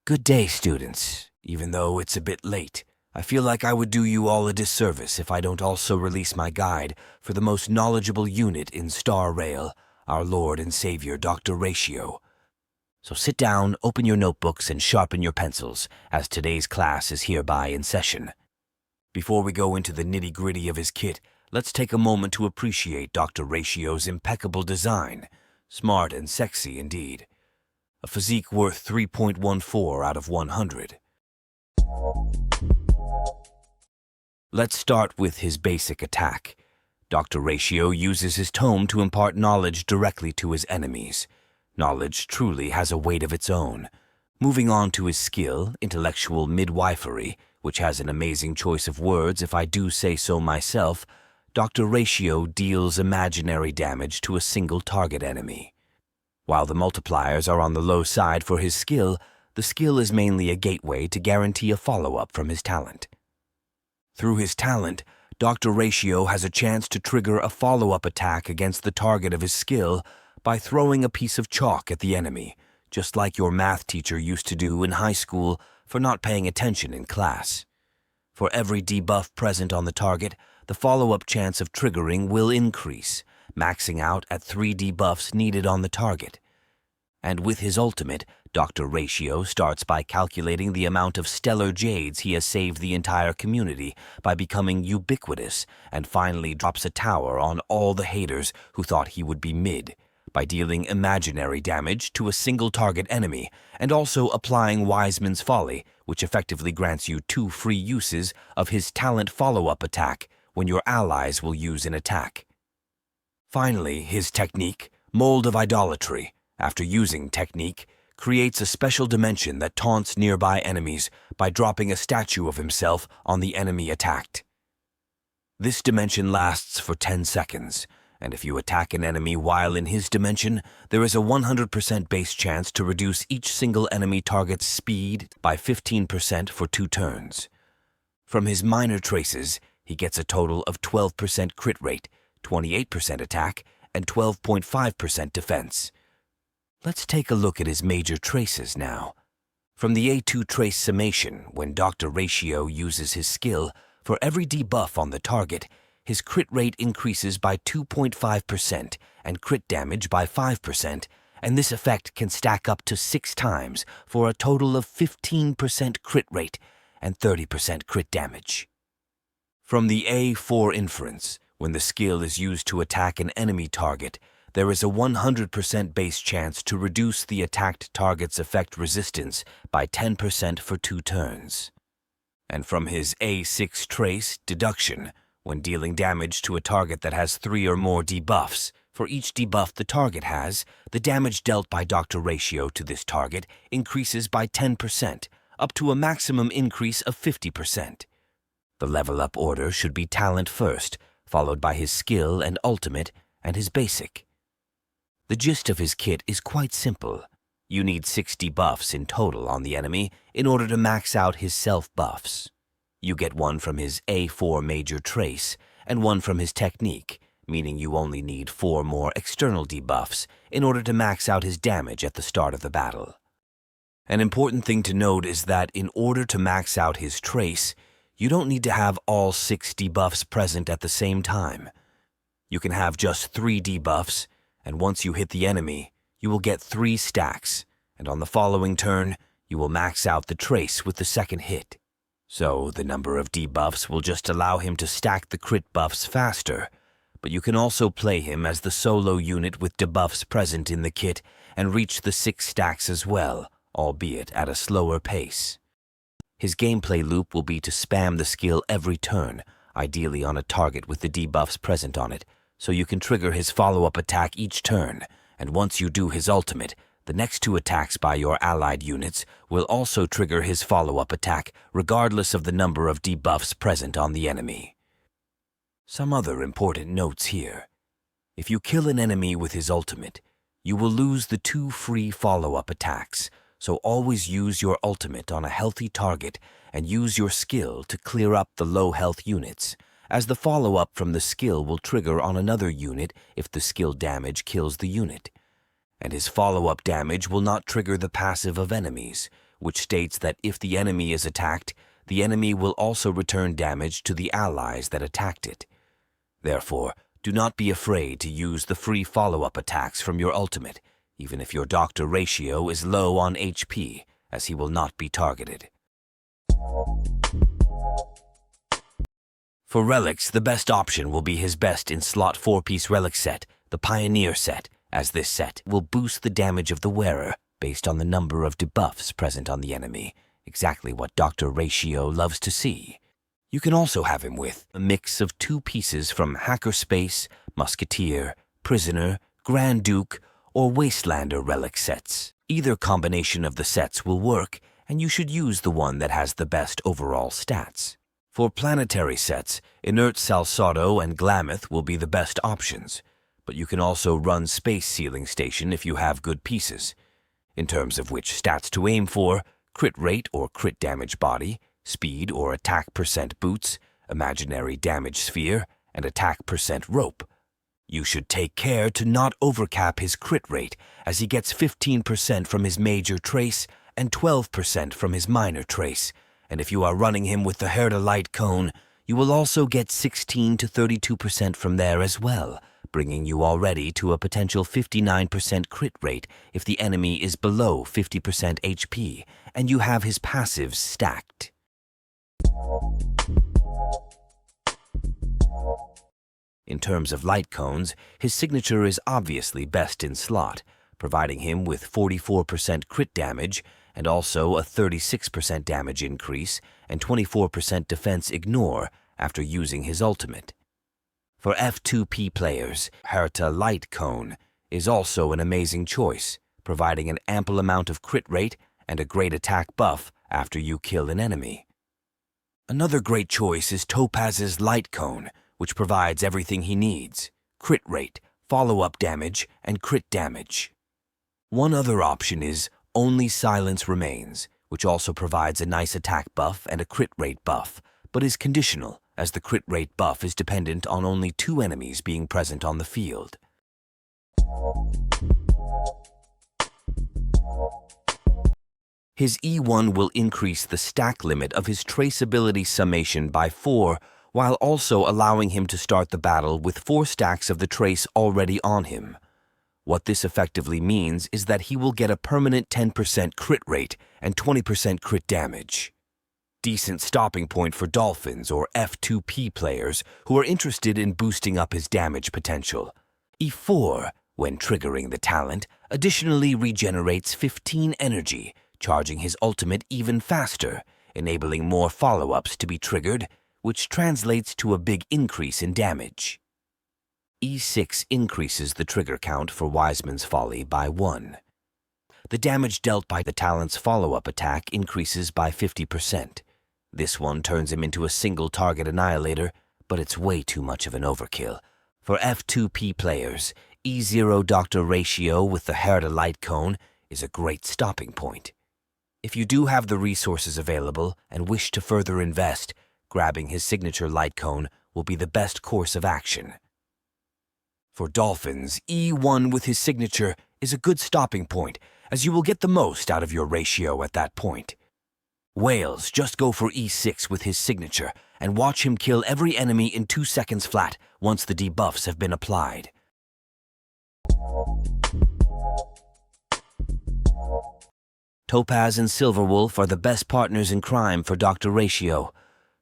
Good day, students. Even though it's a bit late, I feel like I would do you all a disservice if I don't also release my guide for the most knowledgeable unit in Star Rail, our Lord and Savior, Dr. Ratio. So sit down, open your notebooks, and sharpen your pencils, as today's class is hereby in session. Before we go into the nitty-gritty of his kit, let's take a moment to appreciate Dr. Ratio's impeccable design. Smart and sexy indeed. A physique worth 3.14 out of 100. Let's start with his basic attack. Dr. Ratio uses his tome to impart knowledge directly to his enemies. Knowledge truly has a weight of its own. Moving on to his skill, intellectual midwifery, which has an amazing choice of words if I do say so myself, Dr. Ratio deals imaginary damage to a single target enemy. While the multipliers are on the low side for his skill, the skill is mainly a gateway to guarantee a follow-up from his talent. Through his talent, Dr. Ratio has a chance to trigger a follow-up attack against the target of his skill by throwing a piece of chalk at the enemy, just like your math teacher used to do in high school for not paying attention in class. For every debuff present on the target, the follow-up chance of triggering will increase, maxing out at 3 debuffs needed on the target. And with his ultimate, Dr. Ratio starts by calculating the amount of stellar jades he has saved the entire community by becoming ubiquitous, and finally drops a tower on all the haters who thought he would be mid, by dealing imaginary damage to a single target enemy, and also applying Wiseman's Folly, which effectively grants you 2 free uses of his talent follow-up attack when your allies will use an attack. Finally, his technique, Mold of Idolatry, after using technique, creates a special dimension that taunts nearby enemies by dropping a statue of himself on the enemy attacked. This dimension lasts for 10 seconds, and if you attack an enemy while in his dimension, there is a 100% base chance to reduce each single enemy target's speed by 15% for 2 turns. From his minor traces, he gets a total of 12% crit rate, 28% attack, and 12.5% defense. Let's take a look at his major traces now. From the A2 trace summation, when Dr. Ratio uses his skill, for every debuff on the target, his crit rate increases by 2.5% and crit damage by 5%, and this effect can stack up to 6 times for a total of 15% crit rate and 30% crit damage. From the A4 inference, when the skill is used to attack an enemy target, there is a 100% base chance to reduce the attacked target's effect resistance by 10% for 2 turns. And from his A6 trace, Deduction, when dealing damage to a target that has 3 or more debuffs, for each debuff the target has, the damage dealt by Dr. Ratio to this target increases by 10%, up to a maximum increase of 50%. The level-up order should be talent first, followed by his skill and ultimate, and his basic. The gist of his kit is quite simple. You need 6 debuffs in total on the enemy in order to max out his self-buffs. You get 1 from his A4 major trace and 1 from his technique, meaning you only need 4 more external debuffs in order to max out his damage at the start of the battle. An important thing to note is that in order to max out his trace, you don't need to have all 6 debuffs present at the same time. You can have just 3 debuffs, and once you hit the enemy, you will get 3 stacks, and on the following turn, you will max out the trace with the second hit. So the number of debuffs will just allow him to stack the crit buffs faster, but you can also play him as the solo unit with debuffs present in the kit and reach the 6 stacks as well, albeit at a slower pace. His gameplay loop will be to spam the skill every turn, ideally on a target with the debuffs present on it, so you can trigger his follow-up attack each turn, and once you do his ultimate, the next 2 attacks by your allied units will also trigger his follow-up attack regardless of the number of debuffs present on the enemy. Some other important notes here. If you kill an enemy with his ultimate, you will lose the 2 free follow-up attacks, so always use your ultimate on a healthy target and use your skill to clear up the low health units, as the follow-up from the skill will trigger on another unit if the skill damage kills the unit. And his follow-up damage will not trigger the passive of enemies, which states that if the enemy is attacked, the enemy will also return damage to the allies that attacked it. Therefore, do not be afraid to use the free follow-up attacks from your ultimate, even if your Doctor ratio is low on HP, as he will not be targeted. For Relics, the best option will be his best in slot 4-piece Relic set, the Pioneer set, as this set will boost the damage of the wearer based on the number of debuffs present on the enemy, exactly what Doctor Ratio loves to see. You can also have him with a mix of 2 pieces from Hackerspace, Musketeer, Prisoner, Grand Duke, or Wastelander Relic sets. Either combination of the sets will work, and you should use the one that has the best overall stats. For planetary sets, Inert Salsado and Glamoth will be the best options, but you can also run Space Sealing Station if you have good pieces. In terms of which stats to aim for, crit rate or crit damage body, speed or attack % boots, imaginary damage sphere, and attack % rope. You should take care to not overcap his crit rate, as he gets 15% from his major trace and 12% from his minor trace, and if you are running him with the Herda Light Cone, you will also get 16 to 32% from there as well, bringing you already to a potential 59% crit rate if the enemy is below 50% HP, and you have his passives stacked. In terms of light cones, his signature is obviously best in slot, providing him with 44% crit damage and also a 36% damage increase and 24% defense ignore after using his ultimate. For F2P players, Herta Light Cone is also an amazing choice, providing an ample amount of crit rate and a great attack buff after you kill an enemy. Another great choice is Topaz's Light Cone, which provides everything he needs: crit rate, follow-up damage, and crit damage. One other option is Only Silence Remains, which also provides a nice attack buff and a crit rate buff, but is conditional, as the crit rate buff is dependent on only 2 enemies being present on the field. His E1 will increase the stack limit of his traceability summation by 4, while also allowing him to start the battle with 4 stacks of the trace already on him. What this effectively means is that he will get a permanent 10% crit rate and 20% crit damage. Decent stopping point for Dolphins or F2P players who are interested in boosting up his damage potential. E4, when triggering the talent, additionally regenerates 15 energy, charging his ultimate even faster, enabling more follow-ups to be triggered, which translates to a big increase in damage. E6 increases the trigger count for Wiseman's Folly by 1. The damage dealt by the talent's follow-up attack increases by 50%. This one turns him into a single target annihilator, but it's way too much of an overkill. For F2P players, E0 Doctor ratio with the Herda Light Cone is a great stopping point. If you do have the resources available and wish to further invest, grabbing his signature Light Cone will be the best course of action. For Dolphins, E1 with his signature is a good stopping point, as you will get the most out of your ratio at that point. Whales, just go for E6 with his signature and watch him kill every enemy in 2 seconds flat once the debuffs have been applied. Topaz and Silverwolf are the best partners in crime for Dr. Ratio.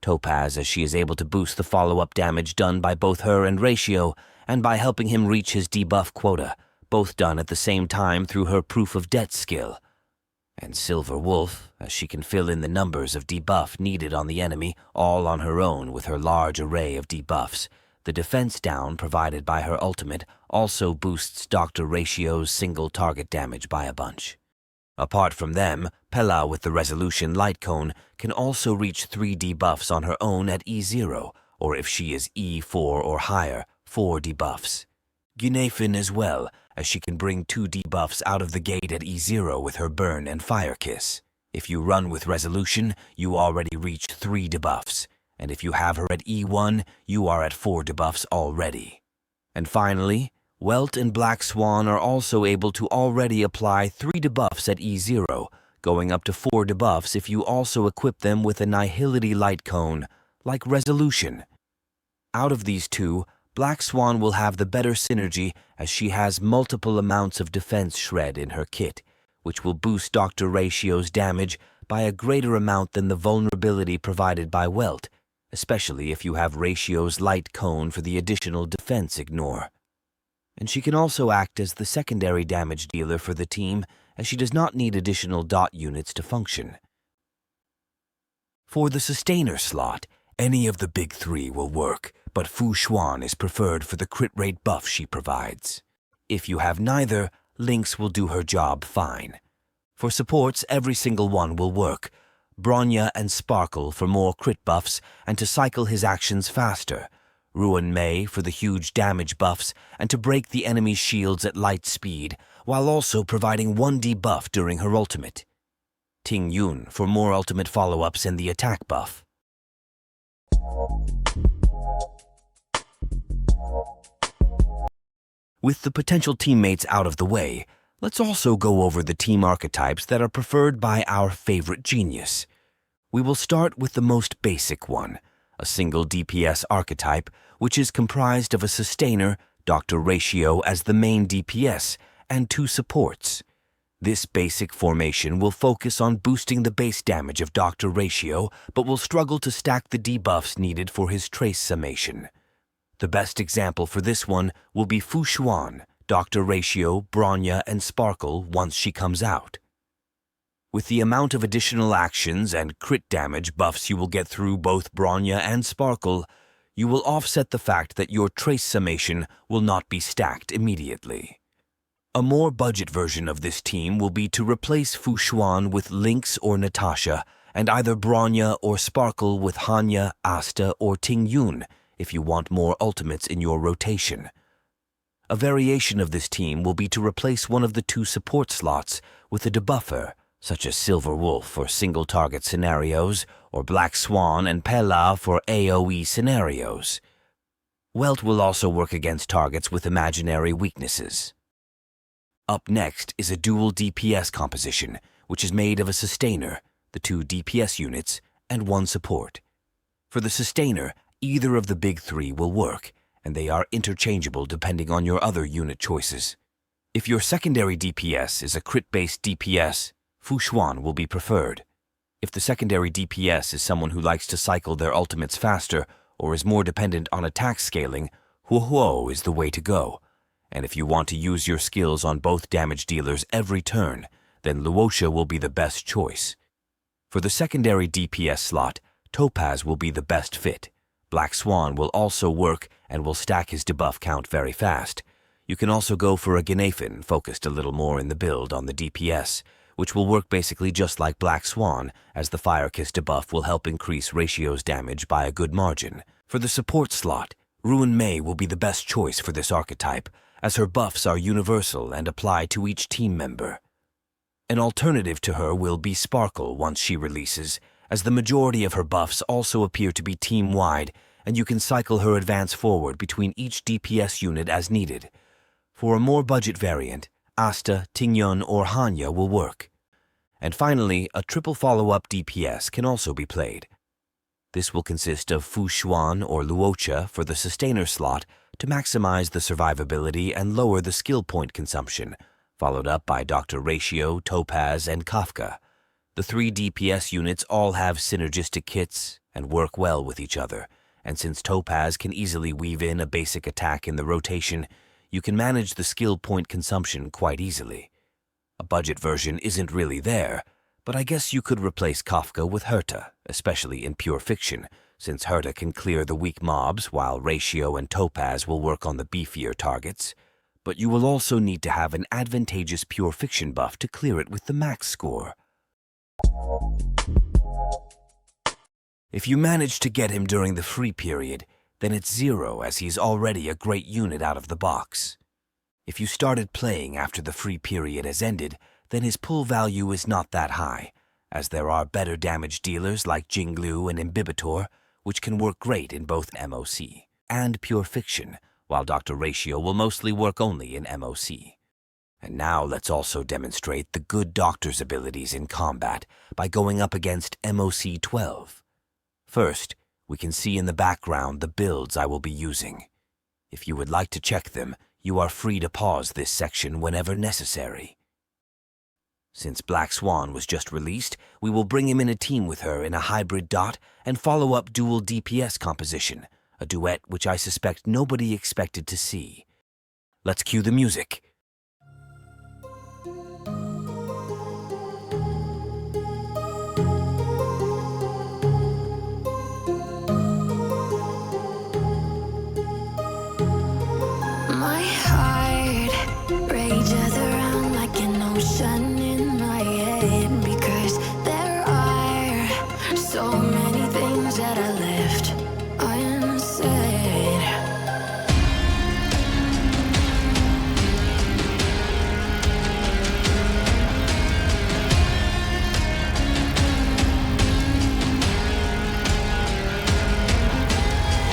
Topaz, as she is able to boost the follow-up damage done by both her and Ratio, and by helping him reach his debuff quota, both done at the same time through her Proof of Debt skill. And Silverwolf, as she can fill in the numbers of debuff needed on the enemy, all on her own with her large array of debuffs. The defense down provided by her ultimate also boosts Dr. Ratio's single target damage by a bunch. Apart from them, Pella with the Resolution Light Cone can also reach 3 debuffs on her own at E0, or if she is E4 or higher, 4 debuffs. Gunefin as well, as she can bring 2 debuffs out of the gate at E0 with her Burn and Fire Kiss. If you run with Resolution, you already reach 3 debuffs, and if you have her at E1, you are at 4 debuffs already. And finally, Welt and Black Swan are also able to already apply 3 debuffs at E0, going up to 4 debuffs if you also equip them with a Nihility Light Cone, like Resolution. Out of these two, Black Swan will have the better synergy as she has multiple amounts of Defense Shred in her kit, which will boost Dr. Ratio's damage by a greater amount than the vulnerability provided by Welt, especially if you have Ratio's Light Cone for the additional defense ignore. And she can also act as the secondary damage dealer for the team, as she does not need additional dot units to function. For the Sustainer slot, any of the big three will work, but Fu Xuan is preferred for the crit rate buff she provides. If you have neither, Lynx will do her job fine. For supports, every single one will work. Bronya and Sparkle for more crit buffs and to cycle his actions faster. Ruin Mei for the huge damage buffs and to break the enemy's shields at light speed, while also providing 1 debuff during her ultimate. Ting Yun for more ultimate follow-ups and the attack buff. With the potential teammates out of the way, let's also go over the team archetypes that are preferred by our favorite genius. We will start with the most basic one, a single DPS archetype, which is comprised of a Sustainer, Dr. Ratio as the main DPS, and 2 supports. This basic formation will focus on boosting the base damage of Dr. Ratio, but will struggle to stack the debuffs needed for his trace summation. The best example for this one will be Fu Xuan, Dr. Ratio, Bronya, and Sparkle once she comes out. With the amount of additional actions and crit damage buffs you will get through both Bronya and Sparkle, you will offset the fact that your trace summation will not be stacked immediately. A more budget version of this team will be to replace Fu Xuan with Lynx or Natasha, and either Bronya or Sparkle with Hanya, Asta, or Ting Yun if you want more ultimates in your rotation. A variation of this team will be to replace one of the 2 support slots with a debuffer, such as Silver Wolf for single-target scenarios, or Black Swan and Pela for AoE scenarios. Welt will also work against targets with imaginary weaknesses. Up next is a dual DPS composition, which is made of a Sustainer, the 2 DPS units, and 1 support. For the Sustainer, either of the big 3 will work, and they are interchangeable depending on your other unit choices. If your secondary DPS is a crit-based DPS, Fu Xuan will be preferred. If the secondary DPS is someone who likes to cycle their ultimates faster or is more dependent on attack scaling, Huohuo is the way to go. And if you want to use your skills on both damage dealers every turn, then Luoxia will be the best choice. For the secondary DPS slot, Topaz will be the best fit. Black Swan will also work and will stack his debuff count very fast. You can also go for a Ganefin, focused a little more in the build on the DPS, which will work basically just like Black Swan, as the Fire Kiss debuff will help increase Ratio's damage by a good margin. For the support slot, Ruin Mei will be the best choice for this archetype, as her buffs are universal and apply to each team member. An alternative to her will be Sparkle once she releases, as the majority of her buffs also appear to be team-wide, and you can cycle her advance forward between each DPS unit as needed. For a more budget variant, Asta, Tingyun, or Hanya will work. And finally, a triple follow-up DPS can also be played. This will consist of Fu Xuan or Luoxia for the Sustainer slot to maximize the survivability and lower the skill point consumption, followed up by Dr. Ratio, Topaz, and Kafka. The 3 DPS units all have synergistic kits and work well with each other, and since Topaz can easily weave in a basic attack in the rotation, you can manage the skill point consumption quite easily. A budget version isn't really there, but I guess you could replace Kafka with Herta, especially in Pure Fiction, since Herta can clear the weak mobs while Ratio and Topaz will work on the beefier targets. But you will also need to have an advantageous Pure Fiction buff to clear it with the max score. If you manage to get him during the free period, then it's 0 as he's already a great unit out of the box. If you started playing after the free period has ended, then his pull value is not that high, as there are better damage dealers like Jinglu and Imbibitor, which can work great in both MOC and Pure Fiction, while Dr. Ratio will mostly work only in MOC. And now let's also demonstrate the good doctor's abilities in combat by going up against MOC-12. First, we can see in the background the builds I will be using. If you would like to check them, you are free to pause this section whenever necessary. Since Black Swan was just released, we will bring him in a team with her in a hybrid dot and follow up dual DPS composition, a duet which I suspect nobody expected to see. Let's cue the music. My heart rages around like an ocean in my head, because there are so many things that I left unsaid.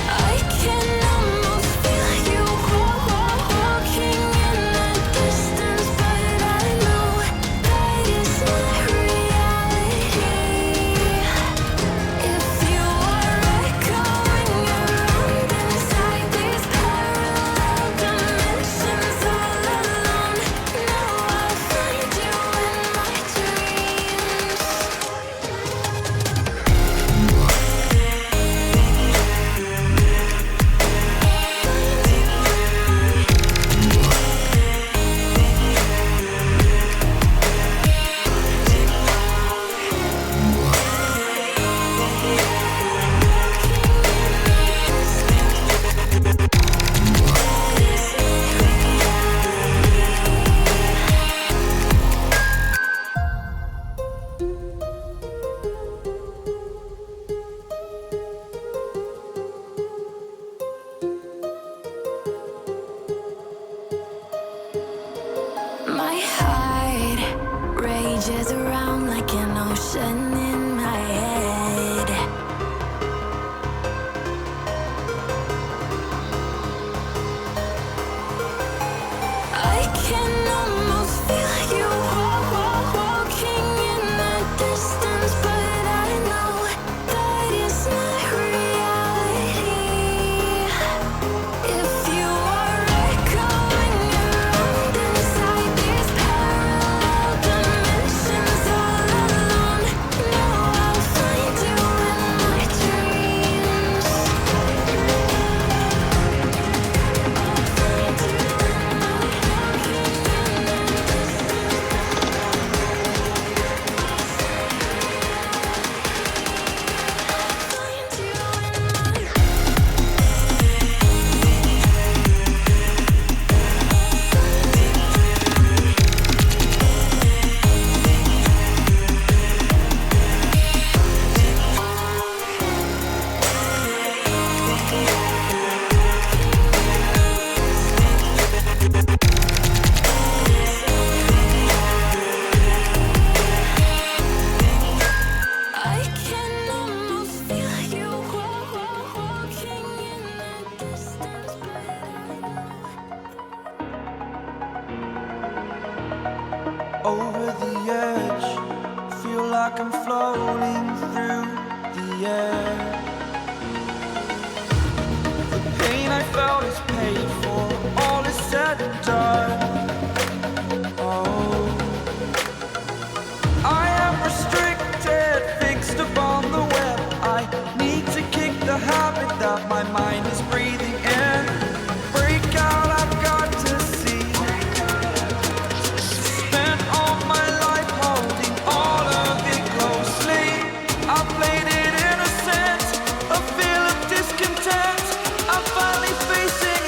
I can almost feel you walking in the distance, but I know that is not reality. If you are echoing around inside these parallel dimensions all alone, now I'll find you in my dreams. My heart rages around like an ocean in my head. I can almost feel you walking in the distance, but I know that is not reality. If you are echoing around inside these parallel dimensions all alone, now I'll find you in my dreams. I can almost feel you walking in the distance, but I know. Over the edge, feel like I'm floating through the air. The pain I felt is paid for, all is said and done. Oh, I am restricted, fixed upon the web. I need to kick the habit that my mind is breathing in. Break out, I've got to see. Spent all my life holding all of it closely. I played it innocent, a feel of discontent. I'm finally facing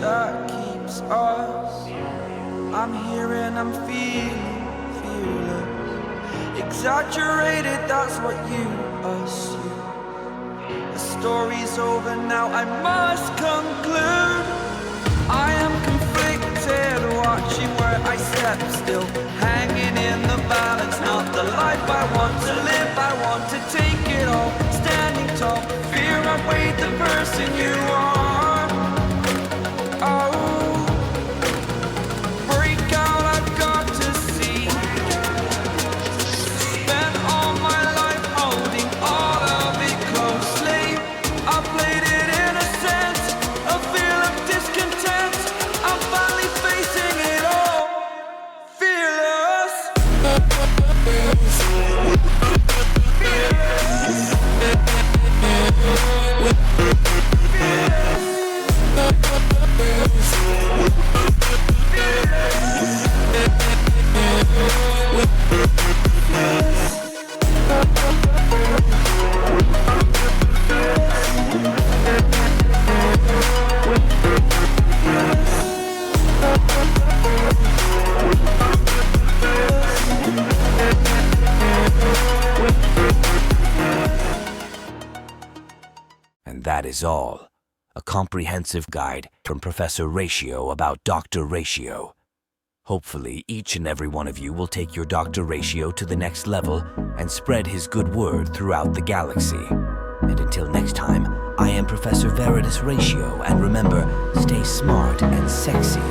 that keeps us. I'm here and I'm feeling fearless. Exaggerated, that's what you assume. The story's over now, I must conclude. I am conflicted, watching where I step still, hanging in the balance. Not the life I want to live, I want to take it all. Standing tall, fear outweighed the person you are. Oh, break out, I've got to see. Spent all my life holding all of it closely. I played it in a sense, a feel of discontent. I'm finally facing it all, fearless. And that is all. A comprehensive guide from Professor Ratio about Dr. Ratio. Hopefully, each and every one of you will take your Dr. Ratio to the next level and spread his good word throughout the galaxy. And until next time, I am Professor Veritas Ratio, and remember, stay smart and sexy.